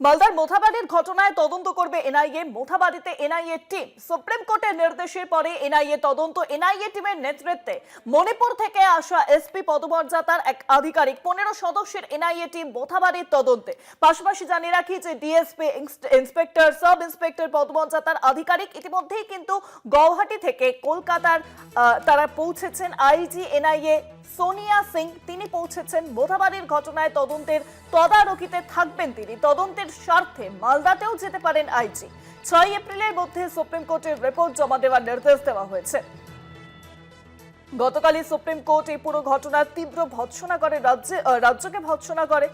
মালদার মোথাবাড়ির ঘটনায় তদন্ত করবে এনআইএ। মোথাবাড়িতে এনআইএ টিম। সুপ্রিম কোর্টের নির্দেশের পরে এনআইএ তদন্ত। এনআইএ টিমের নেতৃত্বে মণিপুর থেকে আসা এসপি পদমর্যাদার এক আধিকারিক 15 সদস্যের এনআইএ টিম মোথাবাড়ির তদন্তে। পাশাপাশি জানিয়ে রাখি যে ডিএসপি ইন্সপেক্টর, সাব ইন্সপেক্টর পদমর্যাদার আধিকারিক ইতিমধ্যেই কিন্তু গৌহাটি থেকে কলকাতার তারা পৌঁছেছেন। আইজি এনআইএ সোনিয়া সিং তিনি পৌঁছেছেন মোথাবাড়ির ঘটনায় তদন্তের তদারকিতে থাকবেন তিনি। তদন্তের স্বার্থে মালদাতেও যেতে পারেন আইজি। 6 এপ্রিলের মধ্যে সুপ্রিম কোর্টের রিপোর্ট জমা দেওয়ার নির্দেশ দেওয়া হয়েছে। গতকালই সুপ্রিম কোর্ট এই পুরো ঘটনার তীব্র ভৎসনা করে, রাজ্যকে ভৎসনা করে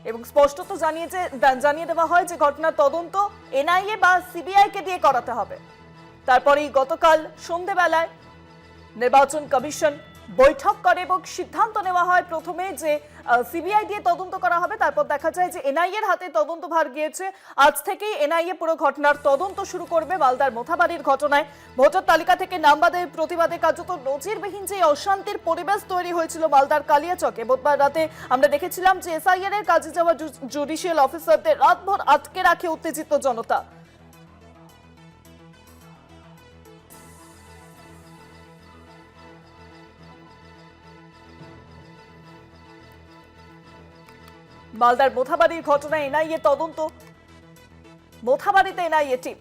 এবং স্পষ্টত জানিয়ে দেওয়া হয় যে ঘটনার তদন্ত এনআইএ বা সিবিআই কে দিয়ে করাতে হবে। তারপরেই গতকাল সন্ধ্যেবেলায় নির্বাচন কমিশন বৈঠক করে এবং সিদ্ধান্ত নেওয়া হয় প্রথমে যে সিবিআই দিয়ে তদন্ত করা হবে। তারপর দেখা যায় যে এনআইএ এর হাতে তদন্তভার গিয়েছে। আজ থেকেই এনআইএ পুরো ঘটনার তদন্ত শুরু করবে। মালদার মোথাবাড়ির ঘটনায় ভোটার তালিকা থেকে নাম বাদের প্রতিবাদে কার্যত নজিরবিহীন যে অশান্তির পরিবেশ তৈরি হয়েছিল মালদার কালিয়াচকে। বুধবার রাতে আমরা দেখেছিলাম যে এসআইআর এর কাজে যাওয়া জুডিশিয়াল অফিসারদের রাতভর আটকে রাখে উত্তেজিত জনতা। মালদার মোথাবাড়ির ঘটনায় এনআইএ তদন্ত। মোথাবাড়িতে এনআইএ টিম।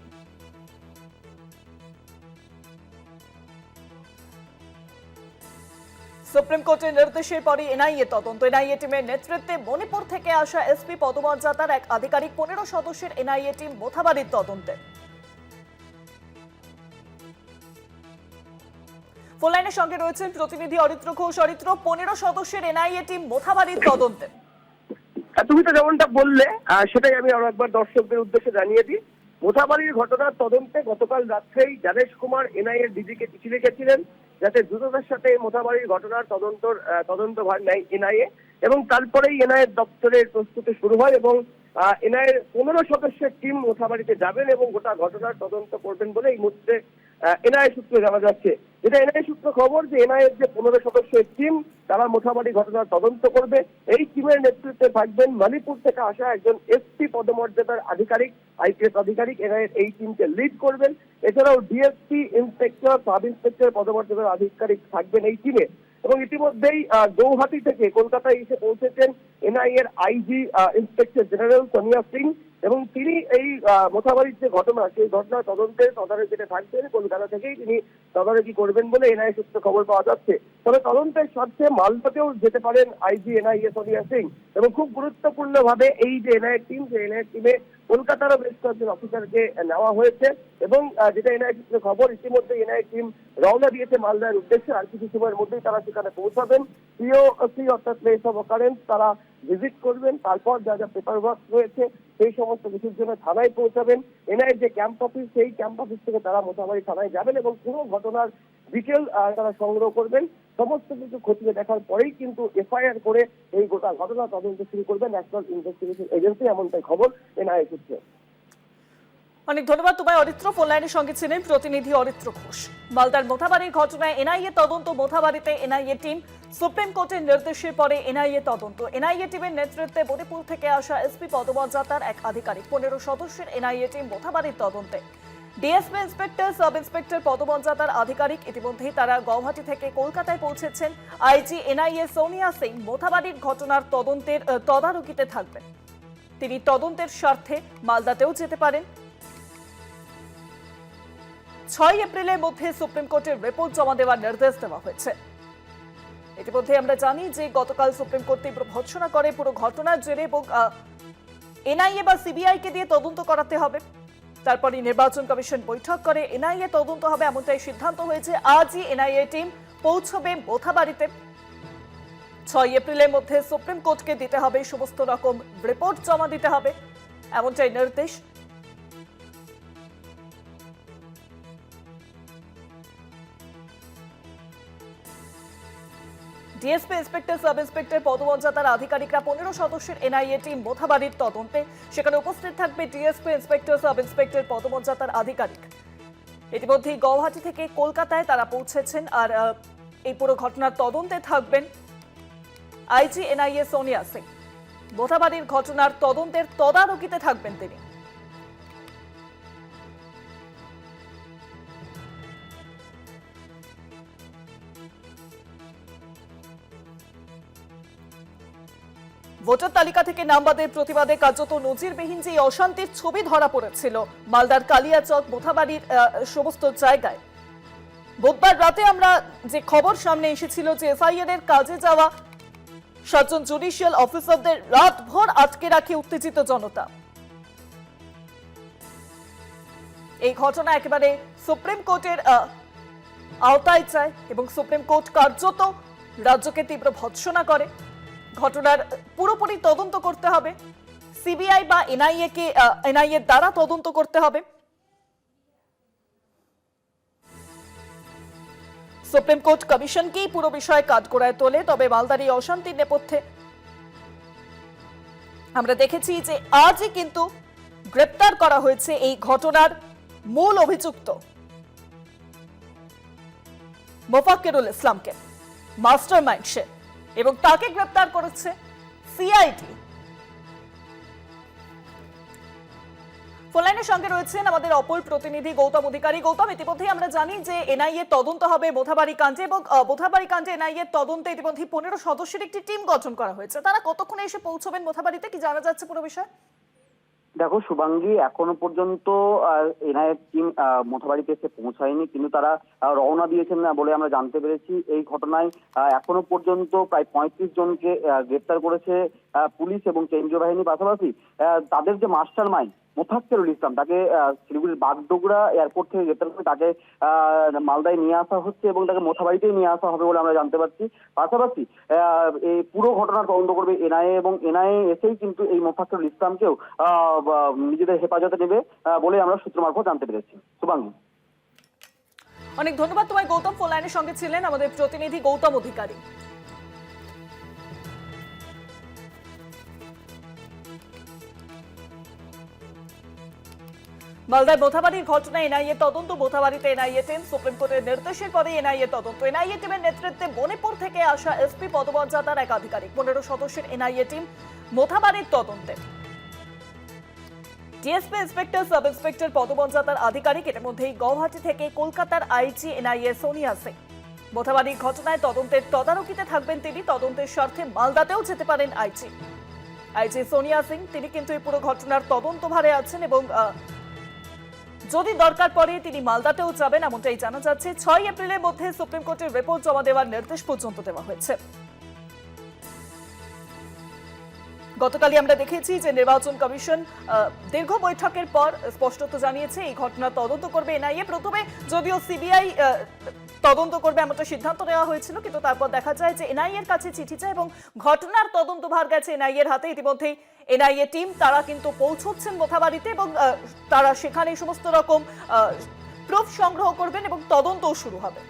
সুপ্রিম কোর্টের নির্দেশের পরে এনআইএ তদন্ত। এনআইএ টিমের নেতৃত্বে মণিপুর থেকে আসা এসপি পদমর্যাদার এক আধিকারিক 15 সদস্যের এনআইএ টিম মোথাবাড়ির তদন্তে। ফোন লাইনের সঙ্গে রয়েছেন প্রতিনিধি অরিত্র ঘোষ। অরিত্র, 15 সদস্যের এনআইএ টিম মোথাবাড়ির তদন্তে। তুমি তো যেমনটা বললে সেটাই আমি আরো একবার দর্শকদের উদ্দেশ্যে জানিয়ে দিই। মোথাবাড়ির ঘটনার তদন্তে গতকাল রাত্রেই জ্ঞানেশ কুমার এনআইএর ডিজিকে চিঠি লিখেছিলেন যাতে দ্রুততার সাথে মোথাবাড়ির ঘটনার তদন্তভার নেয় এনআইএ, এবং তারপরেই এনআইএর দপ্তরের প্রস্তুতি শুরু হয় এবং এনআইএর 15 সদস্যের টিম মোথাবাড়িতে যাবেন এবং গোটা ঘটনার তদন্ত করবেন বলে এই মুহূর্তে এনআইএ সূত্রে জানা যাচ্ছে। যেটা এনআইএ সূত্র খবর যে এনআইএর যে 15 সদস্যের টিম তারা মোথাবাড়ি ঘটনার তদন্ত করবে। এই টিমের নেতৃত্বে থাকবেন মণিপুর থেকে আসা একজন এসপি পদমর্যাদার আধিকারিক, আইপিএস আধিকারিক এনআইএর এই টিমকে লিড করবেন। এছাড়াও ডিএসপি ইন্সপেক্টর, সাব ইন্সপেক্টর পদমর্যাদার আধিকারিক থাকবেন এই টিমে। এবং ইতিমধ্যেই গৌহাটি থেকে কলকাতায় এসে পৌঁছেছেন এনআইএর IG inspector general Sonia Singh, এবং তিনি এই মোথাবাড়ির যে ঘটনা সেই ঘটনার তদন্তের তদারকিতে থাকবেন। কলকাতা থেকেই তিনি তদারকি করবেন বলে এনআইএ সূত্রে খবর পাওয়া যাচ্ছে। তবে তদন্তের স্বার্থে মালদাতেও যেতে পারেন আইজি এনআইএ সোনিয়া সিং, এবং খুব গুরুত্বপূর্ণ ভাবে এই যে এনআইএ টিম, সেই এনআইএ টিমে কলকাতারও বেশ কয়েকজন অফিসারকে নেওয়া হয়েছে। এবং যেটা এনআইএ সূত্রে খবর, ইতিমধ্যে এনআইএ টিম রওনা দিয়েছে মালদার উদ্দেশ্যে। আর কিছু সময়ের মধ্যেই তারা সেখানে পৌঁছাবেন। পিওসি অর্থাৎ প্লেস অফ অকারেন্স তারা ভিজিট করবেন। তারপর যা যা পেপার ওয়ার্ক রয়েছে সেই সমস্ত কিছুর জন্য থানায় পৌঁছাবেন। এনআইএর যে ক্যাম্প অফিস, সেই ক্যাম্প অফিস থেকে তারা মোথাবাড়ি থানায় যাবেন এবং পুরো ঘটনার ডিটেল তারা সংগ্রহ করবেন। সমস্ত কিছু খতিয়ে দেখার পরেই কিন্তু এফআইআর করে এই গোটা ঘটনা তদন্ত শুরু করবে ন্যাশনাল ইনভেস্টিগেশন এজেন্সি, এমনটাই খবর এনআইএ সূত্রে। অনেক ধন্যবাদ তোমায় অরিত্র। ফোন লাইনের সঙ্গে ছিলেন প্রতিনিধি অরিত্র ঘোষ। মালদার মোথাবাড়ির ঘটনায় এনআইএ তদন্ত। মোথাবাড়িতে এনআইএ টিম। সুপ্রিম কোর্টের নির্দেশের পরে এনআইএ তদন্ত। এনআইএ টিমের নেতৃত্বে মণিপুর থেকে আসা এসপি পদমর্যাদার এক আধিকারিক 15 সদস্যের এনআইএ টিম মোথাবাড়ির তদন্তে। ডিএসপি ইন্সপেক্টর, সাব ইন্সপেক্টর পদমর্যাদার আধিকারিক ইতিমধ্যেই তারা গৌহাটি থেকে কলকাতায় পৌঁছেছেন। আইজি এনআইএ সোনিয়া সিং মোথাবাড়ির ঘটনার তদন্তের তদারকিতে থাকবেন। তিনি তদন্তের স্বার্থে মালদাতেও যেতে পারেন। 6 এপ্রিলের মধ্যে সুপ্রিম কোর্টের রিপোর্ট জমা দেওয়ার নির্দেশ দেওয়া হয়েছে। ইতিমধ্যে আমরা জানি যে গতকাল সুপ্রিম কোর্ট তীব্র ভৎসনা করে পুরো ঘটনার জেরে এবং এনআইএ বা সিবিআই কে দিয়ে তদন্ত করাতে হবে। তারপরে নির্বাচন কমিশন বৈঠক করে এনআইএ তদন্ত হবে এমনটাই সিদ্ধান্ত হয়েছে। আজই এনআইএ টিম পৌঁছবে মোথাবাড়িতে। 6 এপ্রিলের মধ্যে সুপ্রিম কোর্টকে দিতে হবে সমস্ত রকম রিপোর্ট জমা দিতে হবে এমনটাই নির্দেশ। ডিএসপি ইন্সপেক্টর, সাব ইন্সপেক্টর পদমর্যাদার আধিকারিকরা 15 সদস্যের এনআইএ টিম মোথাবাড়ির তদন্তে। সেখানে উপস্থিত থাকবে ডিএসপি ইন্সপেক্টর, সাব ইন্সপেক্টর পদমর্যাদার আধিকারিক। ইতিমধ্যেই গৌহাটি থেকে কলকাতায় তারা পৌঁছেছেন। আর এই পুরো ঘটনার তদন্তে থাকবেন আইজি এনআইএ সোনিয়া সিং। মোথাবাড়ির ঘটনার তদন্তের তদারকিতে থাকবেন তিনি। ভোটার তালিকা থেকে নাম বাদের প্রতিবাদে কার্যত নজিরবিহীন যে অশান্তির ছবি ধরা পড়েছিল মালদার কালিয়াচক মোথাবাড়ির সমস্ত জায়গায়, বুধবার রাতে আমরা যে খবর সামনে এসেছিল যে এসআইআর এর কাজে যাওয়া 7 জন জুডিশিয়াল অফিসারদের রাতভর আটকে রাখে উত্তেজিত জনতা। এই ঘটনা একেবারে সুপ্রিম কোর্টের আওতায় যায় এবং সুপ্রিম কোর্ট কার্যত রাজ্যকে তীব্র ভৎসনা করে। ঘটনার পুরোপুরি তদন্ত করতে হবে, সিবিআই বা এনআইএ দ্বারা তদন্ত করতে হবে। সুপ্রিম কোর্ট কমিশনকেই পুরো বিষয়ে কাঠগড়ায় তোলে। তবে মালদার এই অশান্তির নেপথ্যে আমরা দেখেছি যে আজই কিন্তু গ্রেপ্তার করা হয়েছে এই ঘটনার মূল অভিযুক্ত মোফাক্কিরুল ইসলামকে, মাস্টার মাইন্ড সে, এবং তাকে গ্রেপ্তার করেছে সিআইডি। ফোনলাইনের সঙ্গে রয়েছেন আমাদের অপর প্রতিনিধি গৌতম অধিকারী। গৌতম, ইতিমধ্যেই আমরা জানি যে এনআইএ তদন্ত হবে মোথাবাড়ি কাণ্ডে এবং মোথাবাড়ি কাণ্ডে এনআইএ তদন্তে ইতিমধ্যে 15 সদস্যের একটি টিম গঠন করা হয়েছে। তারা কতক্ষণে এসে পৌঁছবেন মোথাবাড়িতে, কি জানা যাচ্ছে পুরো বিষয়? দেখো শুভাঙ্গী, এখনো পর্যন্ত এনআইএ টিম মোথাবাড়িতে এসে পৌঁছায়নি, কিন্তু তারা রওনা দিয়েছেন বলে আমরা জানতে পেরেছি। এই ঘটনায় এখনো পর্যন্ত প্রায় 35 জনকে গ্রেপ্তার করেছে পুলিশ এবং কেন্দ্রীয় বাহিনী। পাশাপাশি তাদের যে মাস্টার মাইন্ড মোফাক্কিরুল ইসলাম, তাকে শিলিগুড়ির বাগডোগরা এয়ারপোর্ট থেকে গ্রেপ্তার করে তাকে মালদায় নিয়ে আসা হচ্ছে এবং তাকে মোথাবাড়িতেই নিয়ে আসা হবে বলে আমরা জানতে পারছি। পাশাপাশি এই পুরো ঘটনার তদন্ত করবে এনআইএ এবং এনআইএ এসেই কিন্তু এই মোফাক্কিরুল ইসলামকেও নিজেদের হেফাজতে নেবে বলে আমরা সূত্র মারফত জানতে পেরেছি। শুভাঙ্গী, অনেক ধন্যবাদ তোমায় গৌতম। ফোন লাইনের সঙ্গে ছিলেন আমাদের প্রতিনিধি গৌতম অধিকারী। মালদায় মোথাবাড়ির ঘটনায় এনআইএ তদন্ত, মোথাবাড়িতে এনআইএ টিম, সুপ্রিম কোর্টের নির্দেশের পরে এনআইএ তদন্ত। এনআইএ টিমের নেতৃত্বে মণিপুর থেকে আসা এসপি পদমর্যাদার এক আধিকারিক, 15 সদস্যের এনআইএ টিম মোথাবাড়ির তদন্তে। ডিএসপি ইন্সপেক্টর, সাব ইন্সপেক্টর পদমর্যাদার আধিকারিক, এর মধ্যেই গৌহাটি থেকে কলকাতার আইজি এনআইএ সোনিয়া সিং। মোথাবাড়ির ঘটনায় তদন্তের তদারকিতে থাকবেন তিনি। তদন্তের স্বার্থে মালদাতেও যেতে পারেন আইজি সোনিয়া সিং। তিনি কিন্তু এই পুরো ঘটনার তদন্তভারে আছেন এবং যদি দরকার পড়ে তিনি মালদাতেও যাবেন, এমনটাই জানা যাচ্ছে। 6 এপ্রিলের মধ্যে সুপ্রিম কোর্টের রিপোর্ট জমা দেওয়ার নির্দেশ পর্যন্ত দেওয়া হয়েছে। গতকালই আমরা দেখেছি যে নির্বাচন কমিশন দীর্ঘ বৈঠকের পর স্পষ্টত জানিয়েছে এই ঘটনার তদন্ত করবে এনআইএ। প্রথমে যদিও সিবিআই তদন্ত করবে এমনটা সিদ্ধান্ত নেওয়া হয়েছিল, কিন্তু তারপর দেখা যায় যে এনআইএ এর কাছে চিঠি যায় এবং ঘটনার তদন্তভার গেছে এনআইএ এর হাতে। ইতিমধ্যেই এনআইএ টিম তারা কিন্তু পৌঁছচ্ছেন মোথাবাড়িতে এবং তারা সেখানে সমস্ত রকম প্রুফ সংগ্রহ করবেন এবং তদন্তও শুরু হবে।